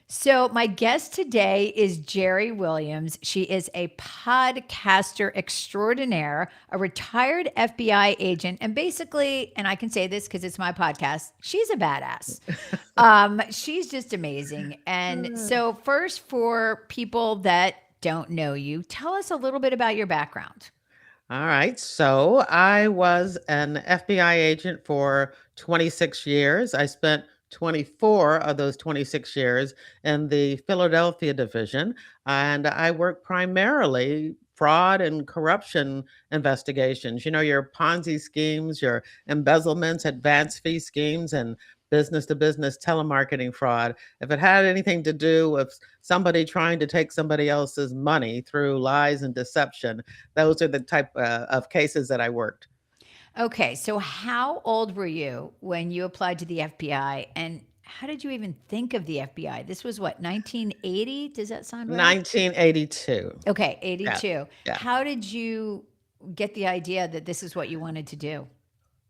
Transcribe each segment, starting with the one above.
So, my guest today is Jerri Williams. She is a podcaster extraordinaire, a retired FBI agent, and basically, and I can say this because it's my podcast, she's a badass. She's just amazing. And so, first, for people that don't know you, tell us a little bit about your background. All right. So I was an FBI agent for 26 years. I spent 24 of those 26 years in the Philadelphia division, and I worked primarily fraud and corruption investigations. You know, your Ponzi schemes, your embezzlements, advance fee schemes, and business to business telemarketing fraud. If it had anything to do with somebody trying to take somebody else's money through lies and deception, those are the type of cases that I worked. Okay, so how old were you when you applied to the FBI, and how did you even think of the FBI? This was what, 1980? Does that sound right? 1982. Okay, Yeah, 82. yeah. How did you get the idea that this is what you wanted to do?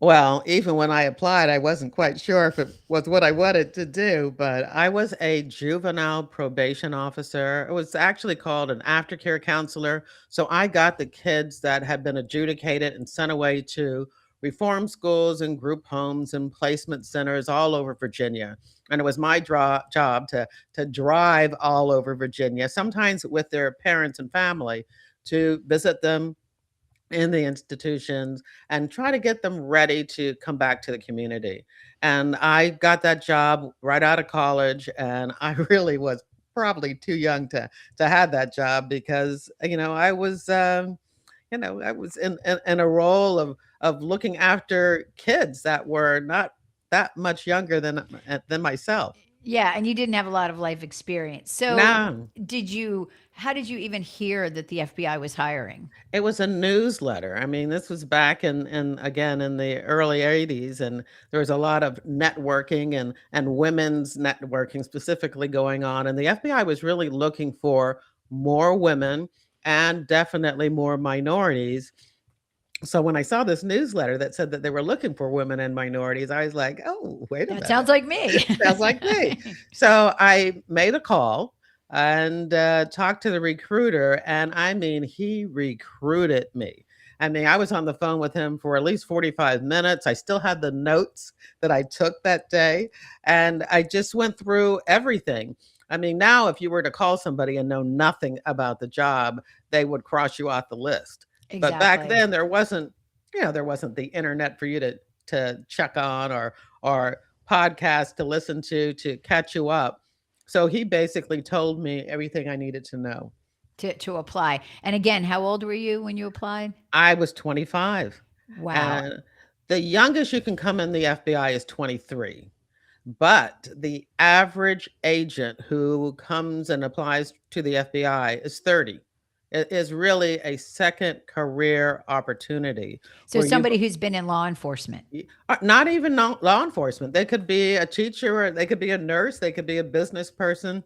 Well, even when I applied, I wasn't quite sure if it was what I wanted to do, but I was a juvenile probation officer. It was actually called an aftercare counselor. So I got the kids that had been adjudicated and sent away to reform schools and group homes and placement centers all over Virginia. And it was my job to drive all over Virginia, sometimes with their parents and family, to visit them in the institutions and try to get them ready to come back to the community. And I got that job right out of college, and I really was probably too young to have that job because I was in a role of looking after kids that were not that much younger than myself. Yeah, and you didn't have a lot of life experience. So, No. how did you even hear that the FBI was hiring? It was a newsletter. I mean, this was back in again in the early '80s, and there was a lot of networking and women's networking specifically going on. And the FBI was really looking for more women and definitely more minorities. So when I saw this newsletter that said that they were looking for women and minorities, I was like, "Oh, wait a That sounds minute. like me. Sounds like me." So I made a call and talked to the recruiter, and I mean, he recruited me. I mean, I was on the phone with him for at least 45 minutes. I still had the notes that I took that day, and I just went through everything. I mean, now if you were to call somebody and know nothing about the job, they would cross you off the list. But back Exactly. then there wasn't the internet for you to check on or podcast to listen to catch you up. So he basically told me everything I needed to know. To apply. And again, how old were you when you applied? I was 25, Wow. and the youngest you can come in the FBI is 23. But the average agent who comes and applies to the FBI is 30. It is really a second career opportunity So where you somebody who's been in law enforcement. not even law enforcement. They could be a teacher, or they could be a nurse, they could be a business person.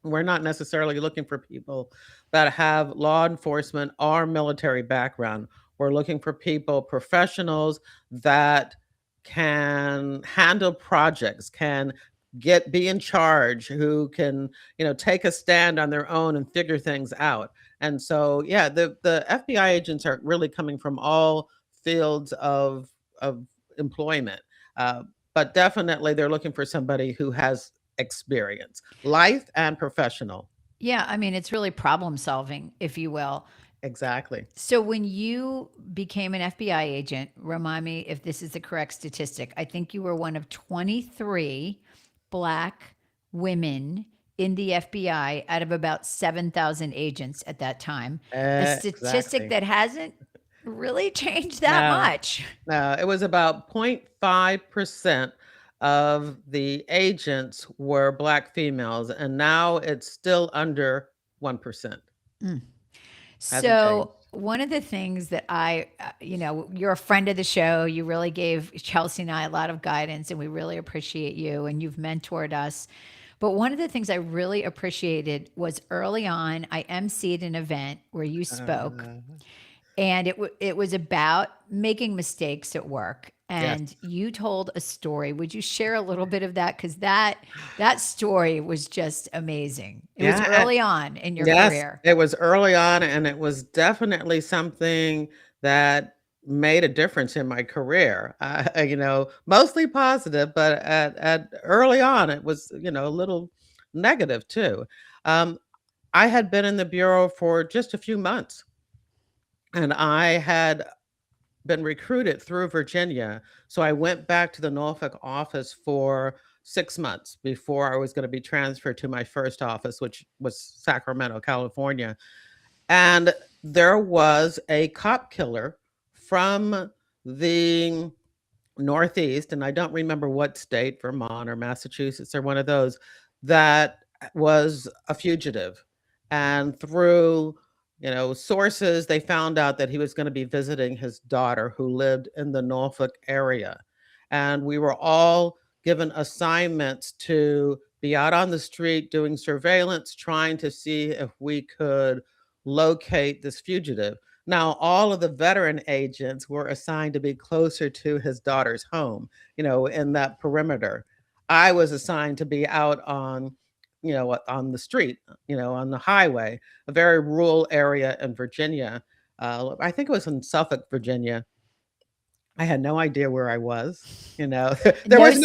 We're not necessarily looking for people that have law enforcement or military background. We're looking for people, professionals that can handle projects, can be in charge, who can, take a stand on their own and figure things out. And so, yeah, the FBI agents are really coming from all fields of employment. Uh, but definitely they're looking for somebody who has experience, life and professional. Yeah, I mean, it's really problem solving, if you will. Exactly. So when you became an FBI agent, remind me if this is the correct statistic. I think you were one of 23 black women in the FBI out of about 7,000 agents at that time. A statistic Exactly. that hasn't really changed that No, much. no, it was about 0.5% of the agents were black females, and now it's still under 1%. Mm. Hasn't So, changed. one of the things that you're a friend of the show. You really gave Chelsea and I a lot of guidance, and we really appreciate you, and you've mentored us. But one of the things I really appreciated was early on, I emceed an event where you spoke, Uh, and it was about making mistakes at work. Yes. And you told a story. Would you share a little bit of that? Because that story was just amazing. It was Yeah. early on in your Yes, career. it was early on, and it was definitely something that made a difference in my career. Mostly positive, but at early on, it was, a little negative too. Um, I had been in the bureau for just a few months, and I had been recruited through Virginia. So I went back to the Norfolk office for 6 months before I was going to be transferred to my first office, which was Sacramento, California. And there was a cop killer from the Northeast, and I don't remember what state, Vermont or Massachusetts or one of those, that was a fugitive. And through, sources, they found out that he was going to be visiting his daughter who lived in the Norfolk area. And we were all given assignments to be out on the street doing surveillance, trying to see if we could locate this fugitive. Now, all of the veteran agents were assigned to be closer to his daughter's home, in that perimeter. I was assigned to be out on the street, on the highway, a very rural area in Virginia. I think it was in Suffolk, Virginia. I had no idea where I was. There No, was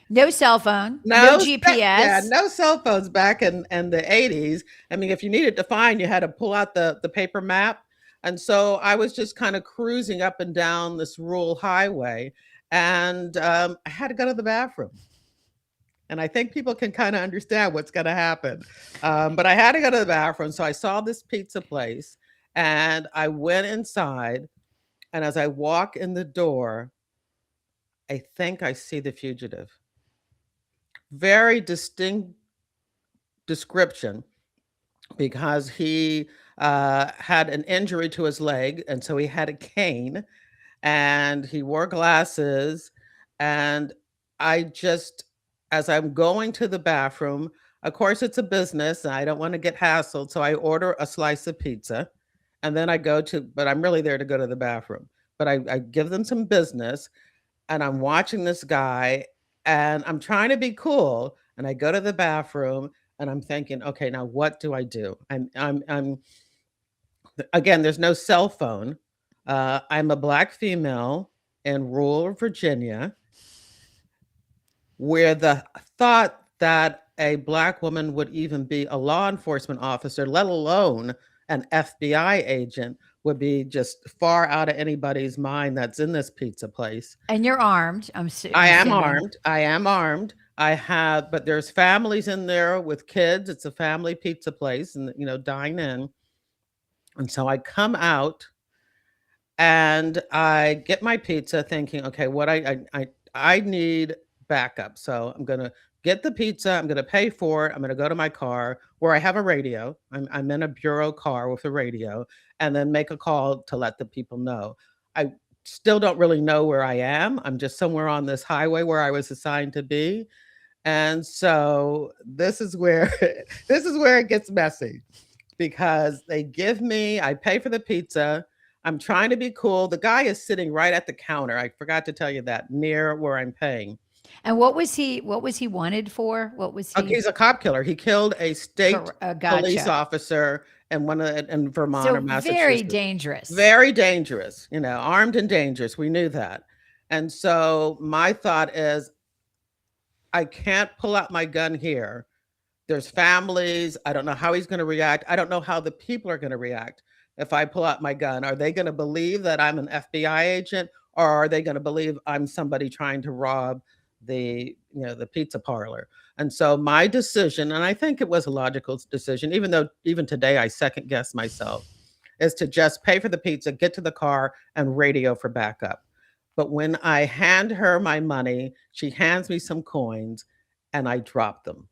no cell phone, no no, yeah, GPS. no cell phones back in the 80s. I mean, if you needed to find, you had to pull out the paper map. And so I was just kind of cruising up and down this rural highway, and I had to go to the bathroom. And I think people can kind of understand what's going to happen. But I had to go to the bathroom. So I saw this pizza place, and I went inside. And as I walk in the door, I think I see the fugitive. Very distinct description, because he had an injury to his leg, and so he had a cane, and he wore glasses. And I just, as I'm going to the bathroom, of course, it's a business, and I don't want to get hassled, so I order a slice of pizza, and then but I'm really there to go to the bathroom. But I give them some business, and I'm watching this guy, and I'm trying to be cool, and I go to the bathroom, and I'm thinking, okay, now what do I do? I'm again, there's no cell phone. I'm a Black female in rural Virginia, where the thought that a Black woman would even be a law enforcement officer, let alone an FBI agent, would be just far out of anybody's mind that's in this pizza place. And you're armed, I I'm am assuming. armed. I am armed. But there's families in there with kids. It's a family pizza place, and dine in. And so I come out, and I get my pizza thinking, okay, what I need backup. So I'm gonna get the pizza, I'm gonna pay for it, I'm gonna go to my car where I have a radio. I'm in a bureau car with a radio, and then make a call to let the people know. I still don't really know where I am. I'm just somewhere on this highway where I was assigned to be. And so this is where this is where it gets messy, because I pay for the pizza. I'm trying to be cool. The guy is sitting right at the counter. I forgot to tell you that, near where I'm paying. And what was he wanted for? What was Okay, he? he's a cop killer. He killed a state police Gotcha. officer in Vermont or So very Massachusetts. dangerous. Very dangerous, armed and dangerous. We knew that. And so my thought is, I can't pull out my gun here. There's families. I don't know how he's going to react. I don't know how the people are going to react if I pull out my gun. Are they going to believe that I'm an FBI agent, or are they going to believe I'm somebody trying to rob the pizza parlor? And so my decision, and I think it was a logical decision, even though even today I second guess myself, is to just pay for the pizza, get to the car, and radio for backup. But when I hand her my money, she hands me some coins, and I drop them.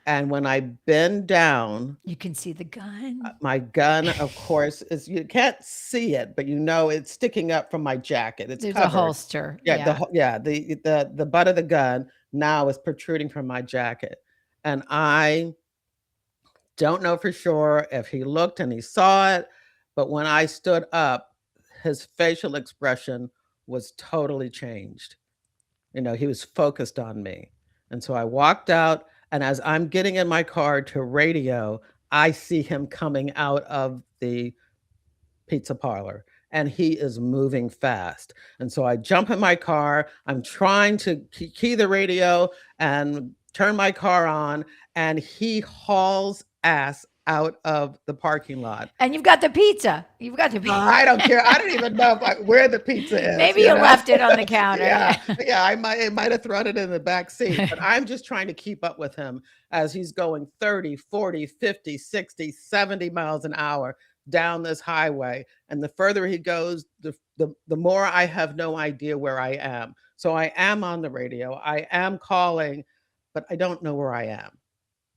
And when I bend down, You can see the gun. my gun, of course, you can't see it, but it's sticking up from my jacket. It's There's a covered. holster. Yeah, Yeah. the butt of the gun now is protruding from my jacket. And I don't know for sure if he looked and he saw it, But when I stood up, his facial expression was totally changed. He was focused on me. And so I walked out, and as I'm getting in my car to radio, I see him coming out of the pizza parlor, and he is moving fast. And so I jump in my car. I'm trying to key the radio and turn my car on, and he hauls ass out of the parking lot. And you've got the pizza. You've got the pizza. I don't care. I don't even know where the pizza is. Maybe you left it on the counter. Yeah, yeah. I might have thrown it in the back seat, but I'm just trying to keep up with him as he's going 30, 40, 50, 60, 70 miles an hour down this highway. And the further he goes, the more I have no idea where I am. So I am on the radio. I am calling, but I don't know where I am.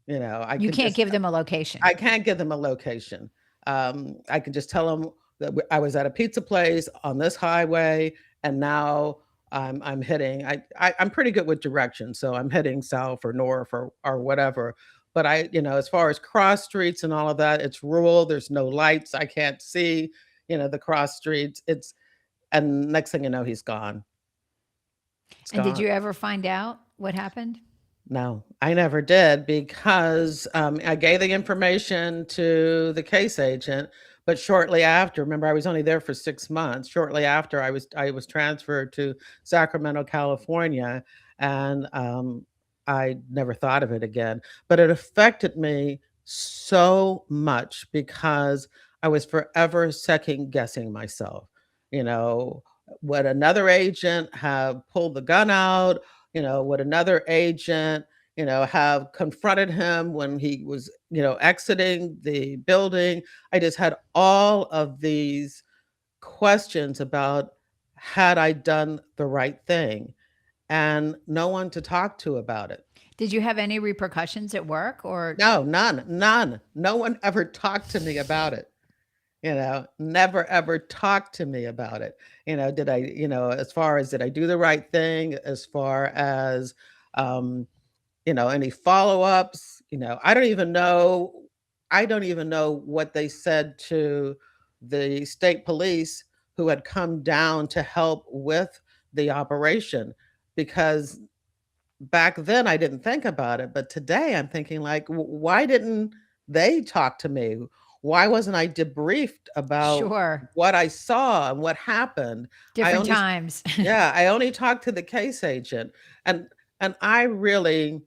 You can't give them a location. I can't give them a location. I can just tell them that I was at a pizza place on this highway, and now I'm hitting. I'm pretty good with directions, so I'm heading south or north or whatever. But as far as cross streets and all of that, it's rural. There's no lights. I can't see, the cross streets. And next thing you know, he's gone. And did you ever find out what happened? No, I never did because I gave the information to the case agent, but shortly after, remember I was only there for 6 months. Shortly after, I was transferred to Sacramento, California, and I never thought of it again. But it affected me so much because I was forever second guessing myself. You know, would another agent have pulled the gun out? Would another agent, have confronted him when he was, exiting the building? I just had all of these questions about had I done the right thing and no one to talk to about it. Did you have any repercussions at work or? No, none, none. No one ever talked to me about it. Never ever talked to me about it. Did I, as far as did I do the right thing, as far as, any follow-ups, I don't even know. I don't even know what they said to the state police who had come down to help with the operation because back then I didn't think about it, but today I'm thinking like, why didn't they talk to me? Why wasn't I debriefed about Sure. what I saw and what happened? Different times. Yeah, I only talked to the case agent, and I really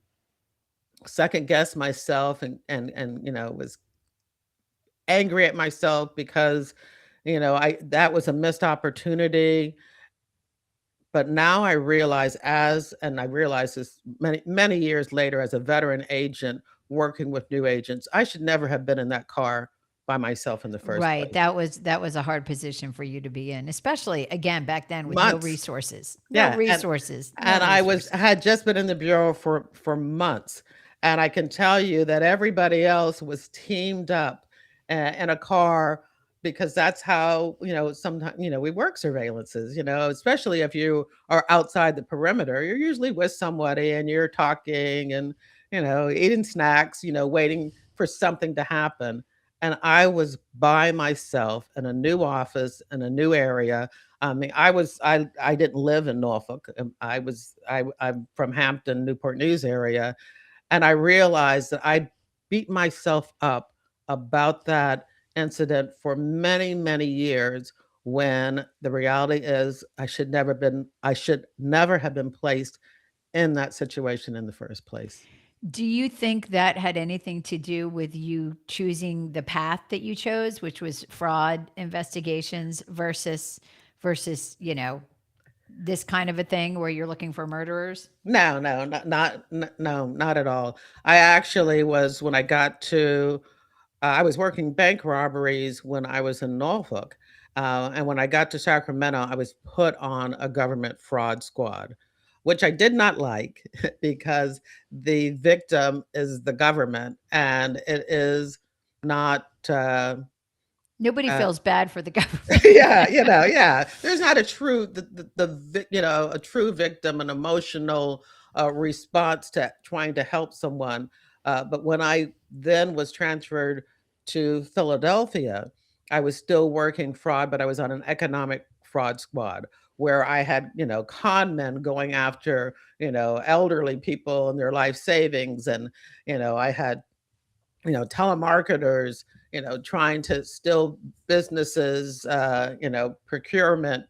second guessed myself and was angry at myself because I that was a missed opportunity. But now I realize and I realize this many years later as a veteran agent working with new agents, I should never have been in that car by myself in the first Right. place. That was a hard position for you to be in, especially again back then with no Months. resources. No Yeah, resources. No and resources. had just been in the bureau for months, and I can tell you that everybody else was teamed up in a car because that's how sometimes we work surveillances. Especially if you are outside the perimeter, you're usually with somebody and you're talking and eating snacks, waiting for something to happen. And I was by myself in a new office in a new area. I mean, I didn't live in Norfolk. I'm from Hampton, Newport News area, and I realized that I beat myself up about that incident for many, many years when the reality is I should never have been placed in that situation in the first place. Do you think that had anything to do with you choosing the path that you chose, which was fraud investigations versus this kind of a thing where you're looking for murderers? No, no, no, not at all. I actually was when I got to I was working bank robberies when I was in Norfolk. And when I got to Sacramento, I was put on a government fraud squad, which I did not like because the victim is the government and it is not. Nobody Uh, feels bad for the government. yeah, yeah. There's not a true a true victim, an emotional response to trying to help someone. But when I then was transferred to Philadelphia, I was still working fraud, but I was on an economic fraud squad where I had, con men going after, elderly people and their life savings. And, I had telemarketers, trying to steal businesses, procurement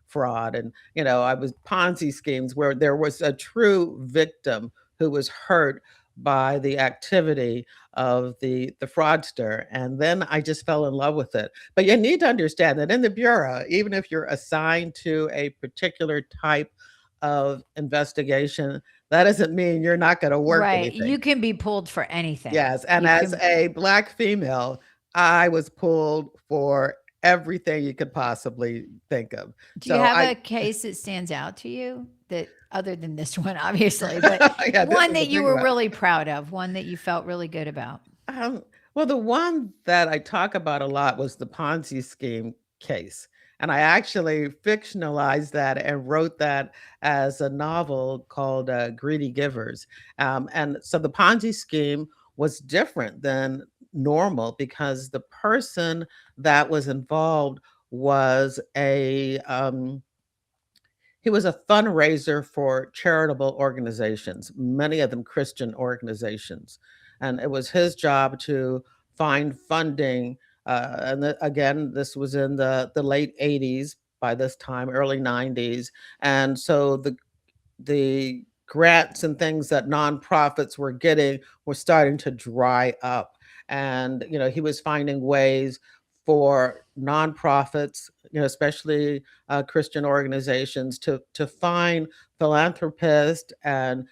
fraud. And, I was Ponzi schemes where there was a true victim who was hurt by the activity of the fraudster. And then I just fell in love with it. But you need to understand that in the Bureau, even if you're assigned to a particular type of investigation, that doesn't mean you're not going to work Right. anything. You can be pulled for anything. Yes, and You as can. a Black female, I was pulled for everything you could possibly think of. Do you So have I a case that stands out to you that other than this one, obviously, but yeah, this one was a that you big were one. really proud of, one that you felt really good about? Um, well, the one that I talk about a lot was the Ponzi scheme case. And I actually fictionalized that and wrote that as a novel called Greedy Givers. And so the Ponzi scheme was different than normal because the person that was involved was he was a fundraiser for charitable organizations, many of them Christian organizations. And it was his job to find funding. Again, this was in the late 80s by this time, early 90s. And so the grants and things that nonprofits were getting were starting to dry up. And, he was finding ways for nonprofits, especially Christian organizations, to find philanthropists and,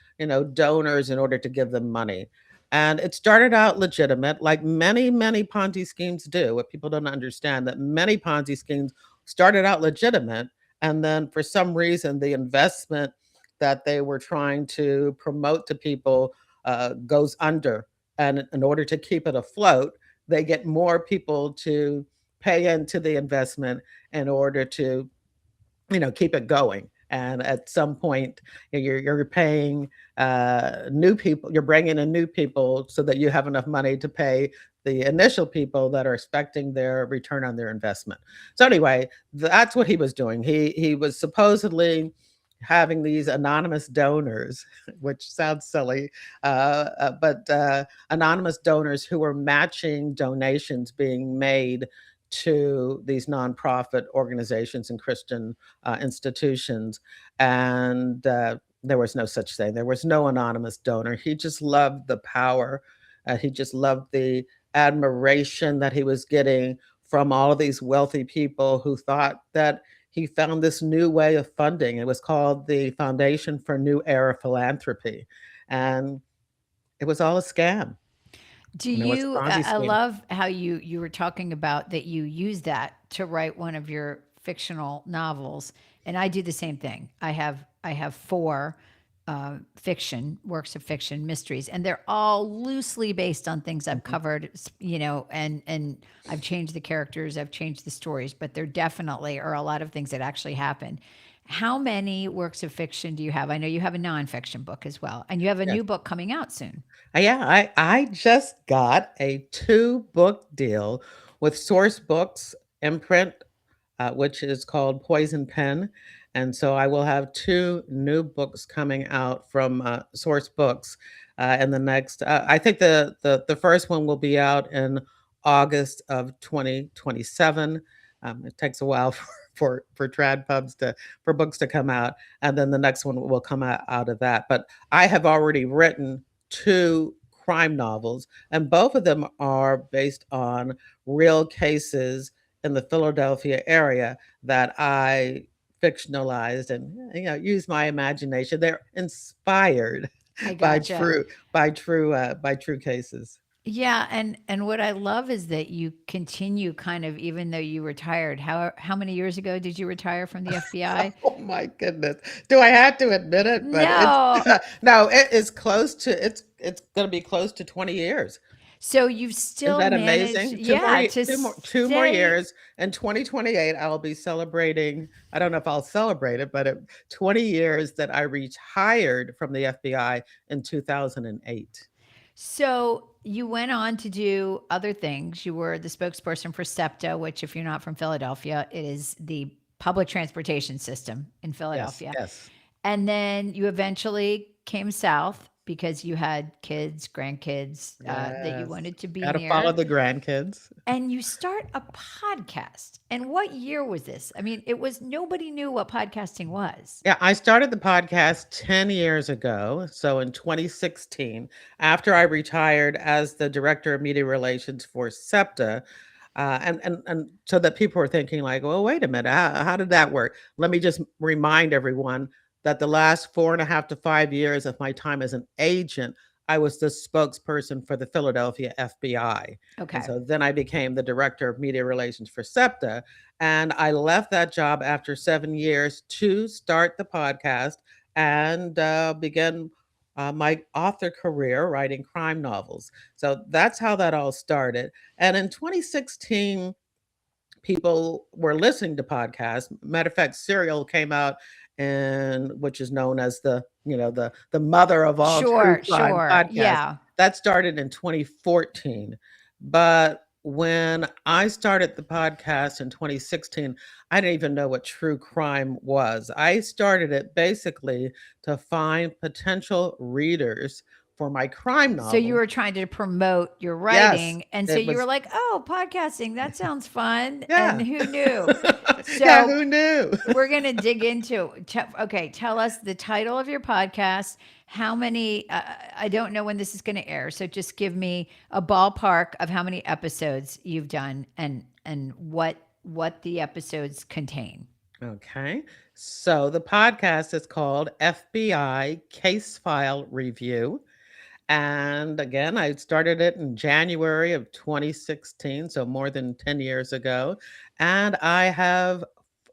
donors in order to give them money. And it started out legitimate, like many, many Ponzi schemes do. What people don't understand that many Ponzi schemes started out legitimate, and then for some reason, the investment that they were trying to promote to people goes under. And in order to keep it afloat, they get more people to pay into the investment in order to, keep it going. And at some point, you're paying new people, you're bringing in new people so that you have enough money to pay the initial people that are expecting their return on their investment. So anyway, that's what he was doing. He was supposedly having these anonymous donors, which sounds silly, but anonymous donors who were matching donations being made to these nonprofit organizations and Christian institutions. And there was no such thing. There was no anonymous donor. He just loved the power. He just loved the admiration that he was getting from all of these wealthy people who thought that he found this new way of funding. It was called the Foundation for New Era Philanthropy. And it was all a scam. Do It's a you Ponzi I scheme. love how you were talking about that you use that to write one of your fictional novels, and I do the same thing. I have four fiction works of fiction mysteries, and they're all loosely based on things I've Mhm. covered, and I've changed the characters, I've changed the stories, but there definitely are a lot of things that actually happen. How many works of fiction do you have? I know you have a nonfiction book as well, and you have a Yes. new book coming out soon. Yeah, I just got a two-book deal with Source Books imprint, which is called Poison Pen. And so I will have two new books coming out from Source Books in the next. I think the first one will be out in August of 2027. It takes a while for trad pubs to for books to come out, and then the next one will come out of that. But I have already written two crime novels, and both of them are based on real cases in the Philadelphia area that I fictionalized and use my imagination. They're inspired I by gotcha. true cases. Yeah, and what I love is that you continue kind of even though you retired. How many years ago did you retire from the FBI? Oh my goodness. Do I have to admit it? But it's No. no, it is close to it's going to be close to 20 years. So you've Isn't still that managed, amazing? yeah, to Two more stay. years. In 2028, I'll be celebrating. I don't know if I'll celebrate it, but 20 years that I retired from the FBI in 2008. So you went on to do other things. You were the spokesperson for SEPTA, which, if you're not from Philadelphia, it is the public transportation system in Yes, Philadelphia. yes, And then you eventually came south because you had kids, grandkids that you yes. wanted to be Got to follow near. the grandkids. And you start a podcast. And what year was this? I mean, it was nobody knew what podcasting was. Yeah, I started the podcast 10 years ago. So in 2016, after I retired as the director of media relations for SEPTA, and so that people were thinking like, well, wait a minute, how did that work? Let me just remind everyone that the last 4.5 to 5 years of my time as an agent, I was the spokesperson for the Philadelphia FBI. And Okay. so then I became the director of media relations for SEPTA. And I left that job after 7 years to start the podcast and begin my author career writing crime novels. So that's how that all started. And in 2016, people were listening to podcasts. Matter of fact, Serial came out, and which is known as the mother of all true Sure, crime sure. podcasts. Yeah. That started in 2014. But when I started the podcast in 2016, I didn't even know what true crime was. I started it basically to find potential readers for my crime So you novels. were trying to promote your Yes, writing. And so it you were was. like, oh, podcasting, that sounds fun. And Yeah. who knew? Yeah, So who knew? we're going to dig into okay, tell us the title of your podcast. How many, I don't know when this is going to air. So just give me a ballpark of how many episodes you've done and what the episodes contain. Okay. So the podcast is called FBI Case File Review. And again, I started it in January of 2016, so more than 10 years ago. And I have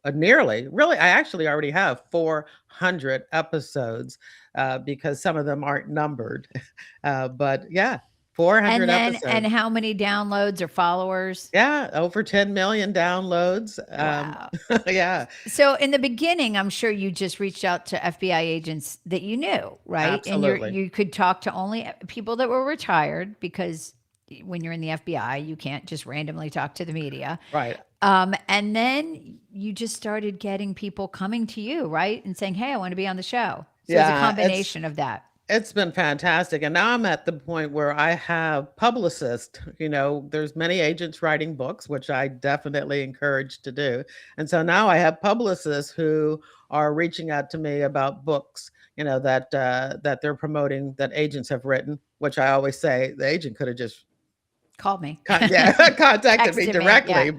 really, I actually already have 400 episodes because some of them aren't numbered. But yeah, And 400 then, and episodes. how many downloads or followers? Yeah, over 10 million downloads. Wow. Yeah, So in the beginning, I'm sure you just reached out to FBI agents that you knew, right? And absolutely. you could talk to only people that were retired because when you're in the FBI, you can't just randomly talk to the media. Right. And then you just started getting people coming to you, right? And saying, "Hey, I want to be on the show." So it's a Yeah, it's combination of that. it's been fantastic. And now I'm at the point where I have publicists. There's many agents writing books, which I definitely encourage to do. And so now I have publicists who are reaching out to me about books, that they're promoting that agents have written, which I always say the agent could have just Called me, yeah, contacted me texted me. Yeah. directly,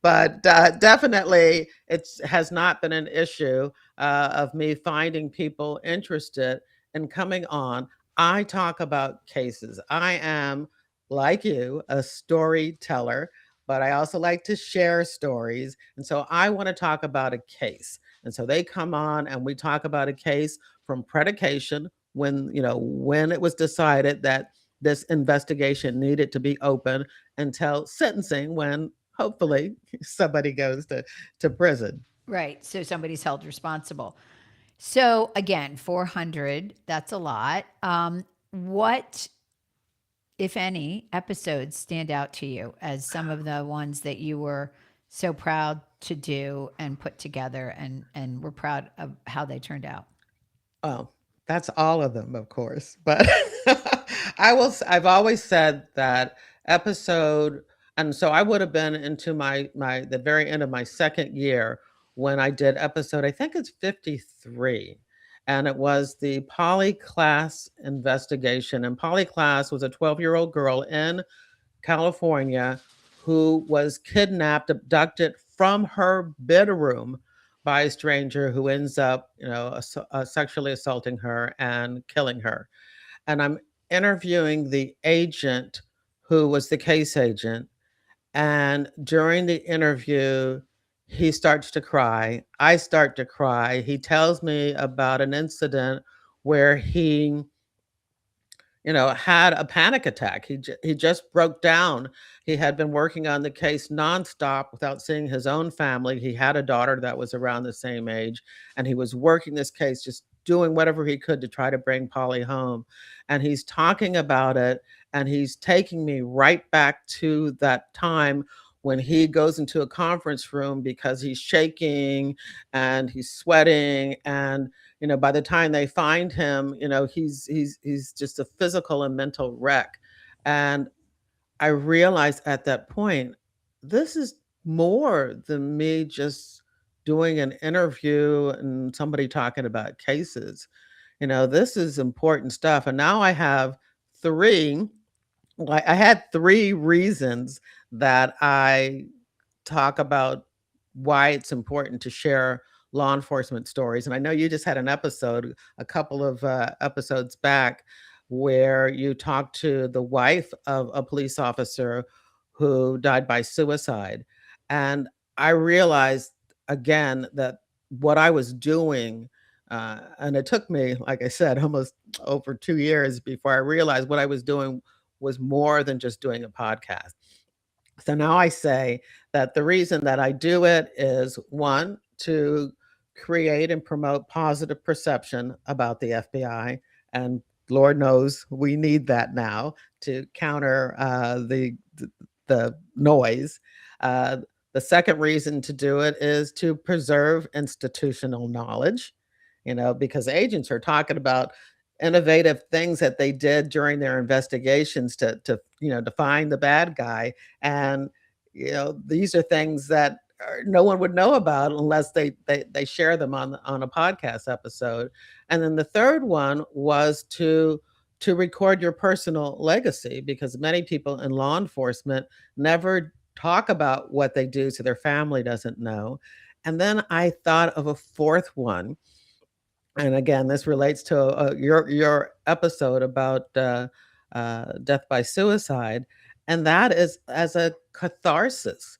but definitely it has not been an issue of me finding people interested in coming on. I talk about cases. I am, like you, a storyteller, but I also like to share stories, and so I want to talk about a case. And so they come on, and we talk about a case from predication when it was decided that this investigation needed to be open until sentencing when hopefully somebody goes to prison. Right. So somebody's held responsible. So again, 400, that's a lot. What, if any, episodes stand out to you as some of the ones that you were so proud to do and put together and were proud of how they turned out? Oh, that's all of them, of course. But I've always said that episode, and so I would have been into my the very end of my second year when I did episode, I think it's 53. And it was the Polly Class investigation. And Polly Class was a 12-year-old girl in California who was kidnapped, abducted from her bedroom by a stranger who ends up, sexually assaulting her and killing her. And I'm interviewing the agent who was the case agent. And during the interview, he starts to cry. I start to cry. He tells me about an incident where he had a panic attack. He just broke down. He had been working on the case nonstop without seeing his own family. He had a daughter that was around the same age, and he was working this case just doing whatever he could to try to bring Polly home. And he's talking about it, and he's taking me right back to that time when he goes into a conference room because he's shaking and he's sweating, and by the time they find him, he's just a physical and mental wreck. And I realized at that point, this is more than me just doing an interview and somebody talking about cases. This is important stuff. And now I have three, like I had three reasons that I talk about why it's important to share law enforcement stories. And I know you just had an episode, a couple of episodes back, where you talked to the wife of a police officer who died by suicide. And I realized again that what I was doing, and it took me, like I said, almost over 2 years before I realized what I was doing was more than just doing a podcast. So now I say that the reason that I do it is one, to create and promote positive perception about the FBI. And Lord knows we need that now to counter the noise. Uh, the second reason to do it is to preserve institutional knowledge, because agents are talking about innovative things that they did during their investigations to find the bad guy. And these are things that no one would know about unless they share them on a podcast episode. And then the third one was to record your personal legacy, because many people in law enforcement never talk about what they do, so their family doesn't know. And then I thought of a fourth one, and again, this relates to your episode about death by suicide, and that is as a catharsis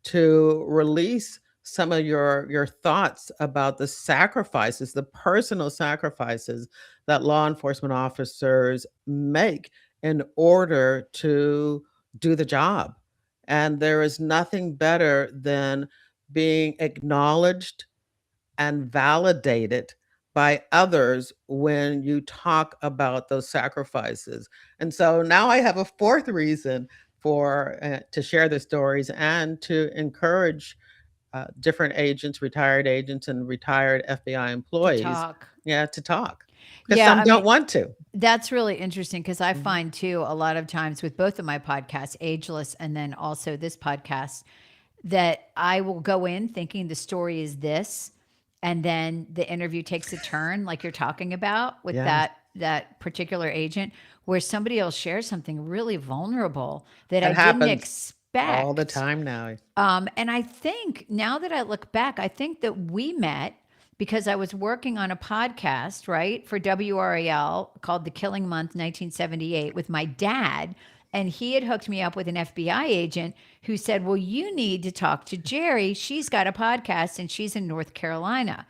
to release some of your thoughts about the sacrifices, the personal sacrifices that law enforcement officers make in order to do the job. And there is nothing better than being acknowledged and validated by others when you talk about those sacrifices. And so now I have a fourth reason for to share the stories and to encourage different agents, retired agents, and retired FBI To employees, talk. yeah, to talk, because Yeah, some I don't mean, want to. that's really interesting because I Mhm. find too a lot of times with both of my podcasts, Ageless and then also this podcast, that I will go in thinking the story is this, and then the interview takes a turn, like you're talking about with Yes, that particular agent, where somebody else shares something really vulnerable that I that didn't happens all the expect. time now. And I think now that I look back, I think that we met because I was working on a podcast, right, for WRAL called The Killing Month 1978 with my dad. And he had hooked me up with an FBI agent who said, well, you need to talk to Jerri. She's got a podcast and she's in North Carolina.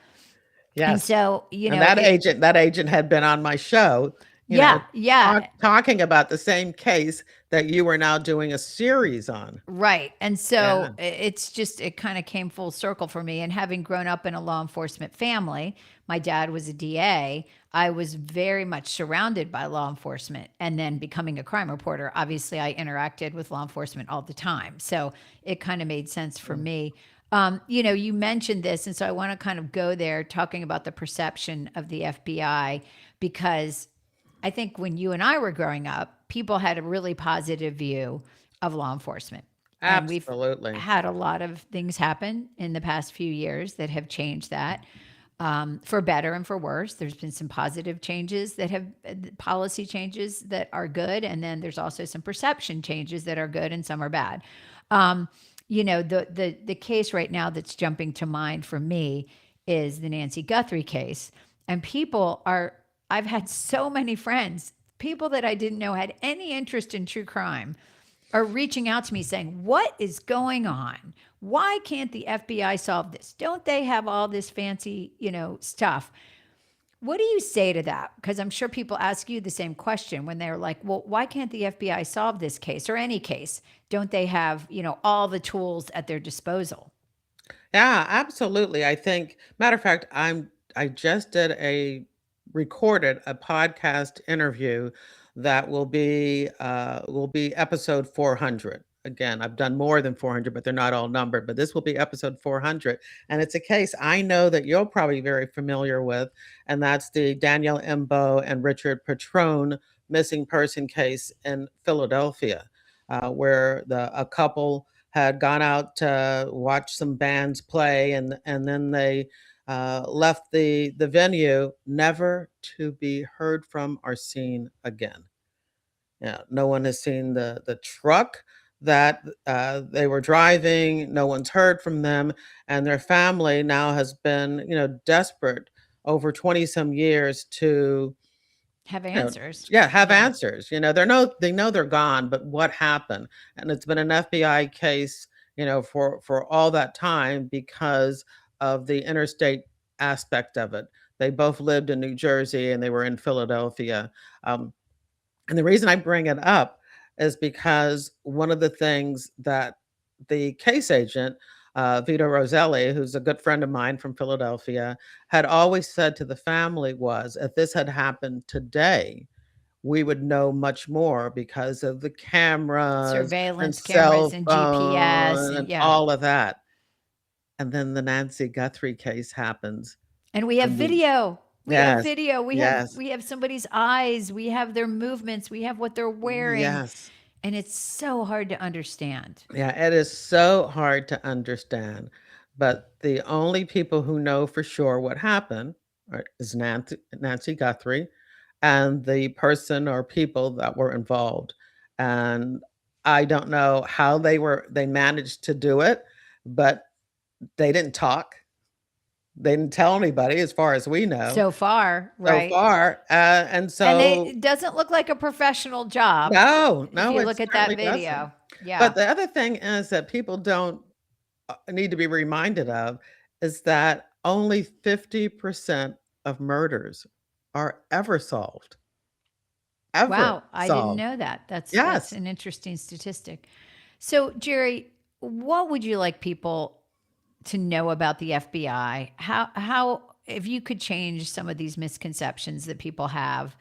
And Yes. so, And that agent had been on my show, you know, yeah, yeah. talking about the same case that you were now doing a series on. Right. And Yeah. so it's just, it kind of came full circle for me. And having grown up in a law enforcement family, my dad was a DA. I was very much surrounded by law enforcement. And then becoming a crime reporter, obviously, I interacted with law enforcement all the time. So it kind of made sense for Mm. me. You mentioned this. And so I want to kind of go there talking about the perception of the FBI because I think when you and I were growing up, people had a really positive view of law enforcement. And we've Absolutely. had a lot of things happen in the past few years that have changed that for better and for worse. There's been some positive changes that have policy changes that are good. And then there's also some perception changes that are good and some are bad. Um, the case right now that's jumping to mind for me is the Nancy Guthrie case. And I've had so many friends, people that I didn't know had any interest in true crime, are reaching out to me saying, what is going on? Why can't the FBI solve this? Don't they have all this fancy, stuff? What do you say to that? Because I'm sure people ask you the same question when they're like, well, why can't the FBI solve this case or any case? Don't they have, all the tools at their disposal? Yeah, absolutely. I think, matter of fact, I just did a recorded a podcast interview that will be episode 400. Again, I've done more than 400, but they're not all numbered. But this will be episode 400, and it's a case I know that you're probably very familiar with, and that's the Danielle Imbo and Richard Patrone missing person case in Philadelphia, where the a couple had gone out to watch some bands play, and then they left the venue, never to be heard from or seen again. Yeah, no one has seen the truck that they were driving. No one's heard from them, and their family now has been, desperate over 20 some years to, Have you know, answers. yeah, have Yeah. answers. They know they're gone, but what happened? And it's been an FBI case, for all that time because of the interstate aspect of it. They both lived in New Jersey and they were in Philadelphia. Um, and the reason I bring it up is because one of the things that the case agent, Vito Roselli, who's a good friend of mine from Philadelphia, had always said to the family was, if this had happened today, we would know much more because of the cameras and Surveillance cameras cell and GPS phone and and yeah. all of that. And then the Nancy Guthrie case happens. And we have And we, video. We have yes, video. We have yes, we have somebody's eyes. We have their movements. We have what they're wearing. yes. And it's so hard to understand. Yeah, it is so hard to understand. But the only people who know for sure what happened is Nancy Guthrie and the person or people that were involved. And I don't know how they managed to do it, but they didn't talk. They didn't tell anybody as far as we know So far, so right? far. And And so it doesn't look like a professional job no, if no, you it look at that certainly doesn't. video. Yeah. But the other thing is that people don't need to be reminded of is that only 50% of murders are ever Wow, I didn't solved. know that. That's Yes. an interesting statistic. So, Jerry, what would you like people to know about the FBI? How if you could change some of these misconceptions that people have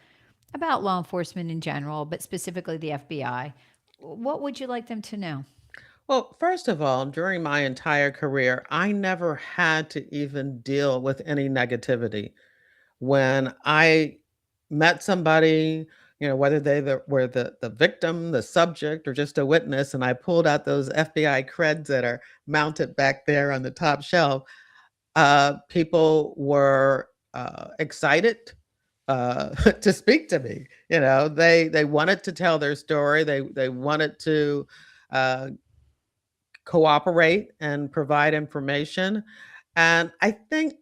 about law enforcement in general, but specifically the FBI, what would you like them to know? Well, first of all, during my entire career, I never had to even deal with any negativity. When I met somebody, whether were the victim, the subject, or just a witness, and I pulled out those FBI creds that are mounted back there on the top shelf, people were excited to speak to me. They wanted to tell their story. They wanted to uh, cooperate and provide information. And I think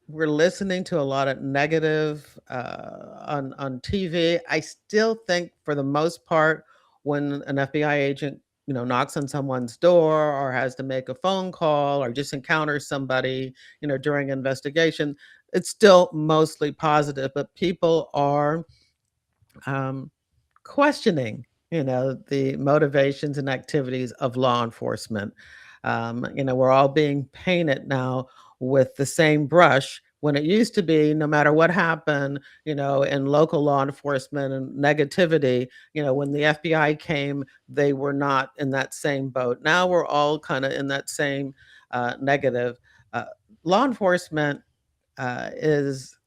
we're listening to a lot of negative on TV. I still think, for the most part, when an FBI agent, knocks on someone's door or has to make a phone call or just encounters somebody, during investigation, it's still mostly positive. But people are um, questioning, the motivations and activities of law enforcement. We're all being painted now with the same brush when it used to be no matter what happened, in local law enforcement and negativity, when the FBI came, they were not in that same boat. Now we're all kind of in that same negative. Uh, Law enforcement is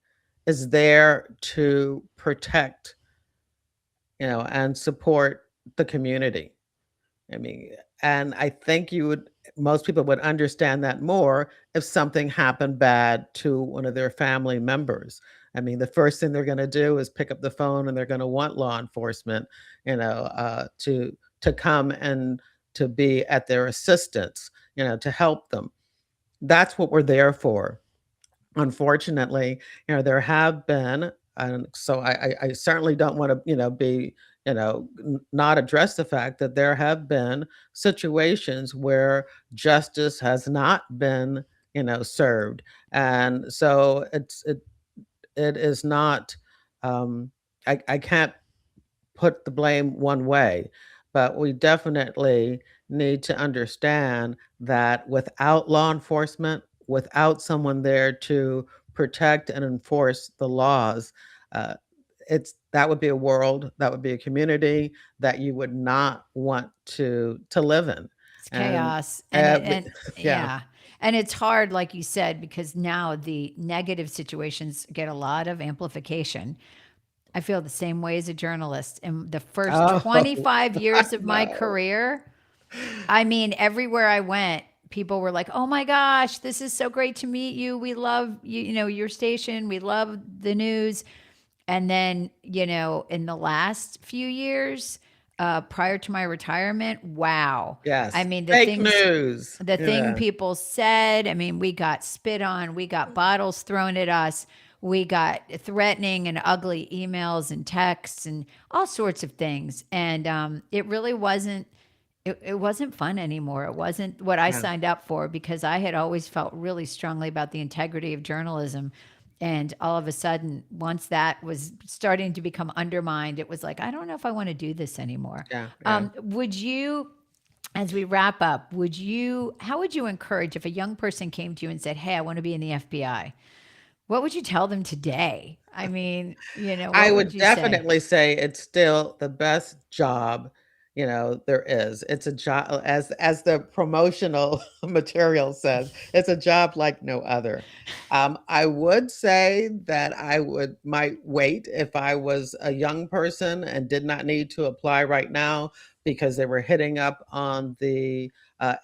there to protect, and support the community. I mean, and I think most people would understand that more if something happened bad to one of their family members. I mean, the first thing they're going to do is pick up the phone and they're going to want law enforcement, to come and to be at their assistance, to help them. That's what we're there for. Unfortunately, there have been, and so I certainly don't want to, be, not address the fact that there have been situations where justice has not been, served, and so it is not. Um, I can't put the blame one way, but we definitely need to understand that without law enforcement, without someone there to protect and enforce the laws, uh, it's that would be a world, that would be a community that you would not want to live in. It's And chaos. every And yeah. yeah. And it's hard, like you said, because now the negative situations get a lot of amplification. I feel the same way as a journalist. In the first Oh, 25 I years of my know. career, I mean, everywhere I went, people were like, "Oh my gosh, this is so great to meet you. We love you, you know, your station. We love the news." And then, in the last few years, prior to my retirement, wow. I Yes. mean, Fake news. the thing Yeah. people said, I mean, we got spit on, we got bottles thrown at us, we got threatening and ugly emails and texts and all sorts of things. And it really wasn't. It wasn't fun anymore. It wasn't what I Yeah. signed up for because I had always felt really strongly about the integrity of journalism. And all of a sudden, once that was starting to become undermined, it was like, I don't know if I want to do this anymore. Yeah. Yeah. Would you, as we wrap up, how would you encourage if a young person came to you and said, Hey, I want to be in the FBI? What would you tell them today? I mean, I what would would you say? definitely say it's still the best job, there is. It's a job as the promotional material says, it's a job like no other. I would say that I might wait if I was a young person and did not need to apply right now because they were hitting up on the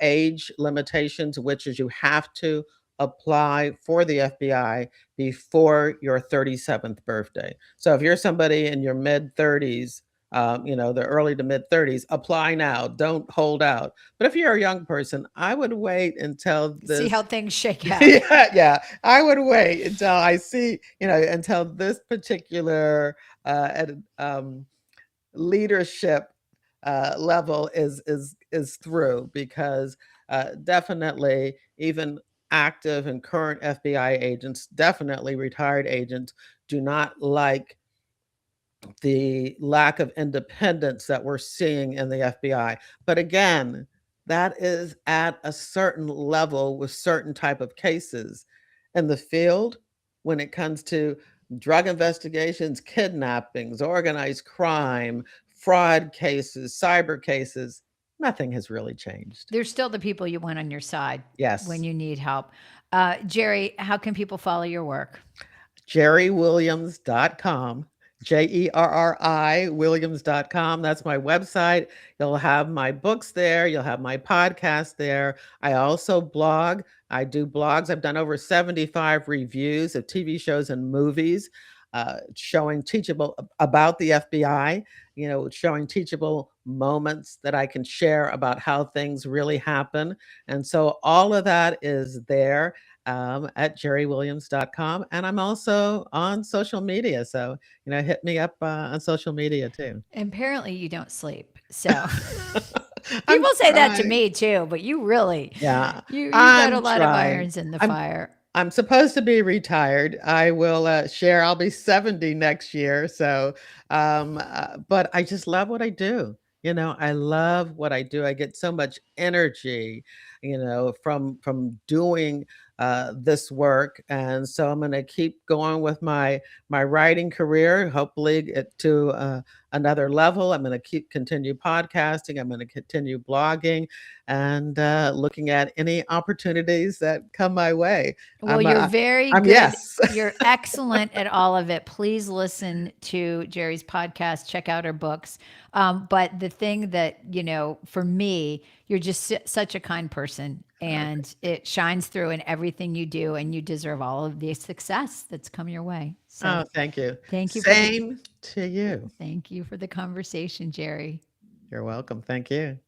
age limitations, which is you have to apply for the FBI before your 37th birthday. So if you're somebody in your mid 30s, the early to mid 30s, apply now. Don't hold out. But if you're a young person, I would wait until See how this. things shake out. Yeah, yeah. I would wait until I see, until this particular leadership level is through because definitely even active and current FBI agents, definitely retired agents, do not like the lack of independence that we're seeing in the FBI. But again, that is at a certain level with certain type of cases. In the field, when it comes to drug investigations, kidnappings, organized crime, fraud cases, cyber cases, nothing has really changed. There's still the people you want on your side when Yes. you need help. Jerry, how can people follow your work? JerriWilliams.com. JERRI Williams.com. That's my website. You'll have my books there. You'll have my podcast there. I also blog. I do blogs. I've done over 75 reviews of TV shows and movies, showing teachable about the FBI, showing teachable moments that I can share about how things really happen. And so all of that is there at jerrywilliams.com. And I'm also on social media. So, hit me up on social media too. Apparently, you don't sleep. So I'm people say that to trying. me too, but you really, Yeah, you got a I'm lot of trying. irons in the I'm fire. I'm supposed to be retired. I will share. I'll be 70 next year. So, but I just love what I do. I love what I do. I get so much energy, from doing this work, and so I'm going to keep going with my writing career. Hopefully, get to another level. I'm going to continue podcasting. I'm going to continue blogging, and looking at any opportunities that come my way. Well, I'm you're uh, very I'm good. yes. You're excellent at all of it. Please listen to Jerry's podcast, check out her books. But the thing that, for me, you're just such a kind person Oh, and it shines through in everything you do, and you deserve all of the success that's come your way. So oh, thank you. thank you for the Same to you. thank you for the conversation, Jerry. You're welcome. Thank you.